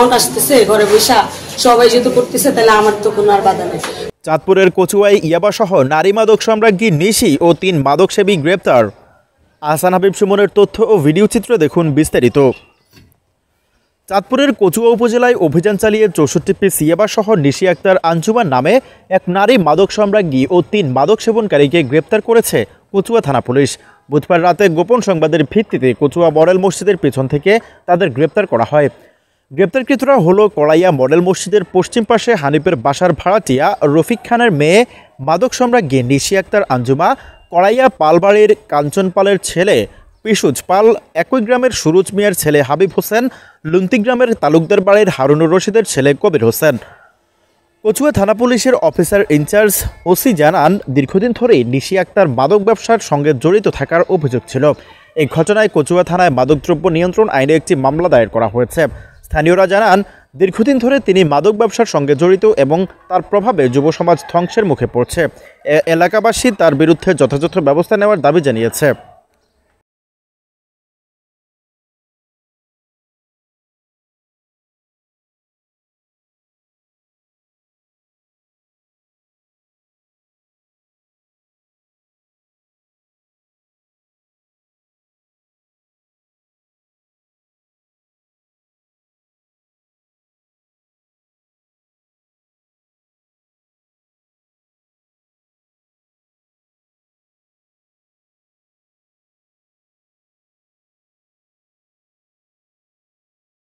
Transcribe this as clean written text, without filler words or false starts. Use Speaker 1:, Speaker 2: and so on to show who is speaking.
Speaker 1: Sound আসতেছে ঘরে বসা সবাই যেহেতু করতেছে তাহলে আমার তো কোনো আর বাধা নেই।
Speaker 2: চাঁদপুরের কচুয়ায় ইয়াবাসহ নারী মাদক সম্রাজ্ঞী নিশি ও ৩ মাদকসেবী গ্রেপ্তার। আহসান হাবিব সুমনের তথ্য ও ভিডিও চিত্র দেখুন বিস্তারিত। চাঁদপুরের কচুয়া উপজেলায় অভিযান চালিয়ে ৬৪ পিস ইয়াবাসহ নিশি আক্তার আঞ্জুমান নামে এক নারী মাদক সম্রাজ্ঞী ও ৩ মাদক সেবনকারীকে গ্রেপ্তার করেছে কচুয়া থানা পুলিশ। বুধবার রাতে গোপন সংবাদের ভিত্তিতে কচুয়া মডেল মসজিদের পেছন থেকে তাদের গ্রেপ্তার করা হয়। গ্রেপ্তারকৃতরা হলো কড়াইয়া মডেল মসজিদের পশ্চিম পাশে হানিফের বাসার ভাড়াটিয়া রফিক খানের মেয়ে মাদক সম্রাজ্ঞী নিশি আক্তার আঞ্জুমা, কড়াইয়া পালবাড়ির কাঞ্চন পালের ছেলে পিসুজ পাল, একই গ্রামের সুরুজ মিয়ার ছেলে হাবিব হোসেন, লুন্তি গ্রামের তালুকদার বাড়ির হারুনুর রশিদের ছেলে কবির হোসেন। কচুয়া থানা পুলিশের অফিসার ইনচার্জ ওসি জানান, দীর্ঘদিন ধরেই নিশি আক্তার মাদক ব্যবসার সঙ্গে জড়িত থাকার অভিযোগ ছিল। এই ঘটনায় কচুয়া থানায় মাদকদ্রব্য নিয়ন্ত্রণ আইনে একটি মামলা দায়ের করা হয়েছে। স্থানীয়রা জানান, দীর্ঘদিন ধরে তিনি মাদক ব্যবসার সঙ্গে জড়িত এবং তার প্রভাবে যুব সমাজ ধ্বংসের মুখে পড়ছে। এলাকাবাসী তার বিরুদ্ধে যথাযথ ব্যবস্থা নেওয়ার দাবি জানিয়েছে।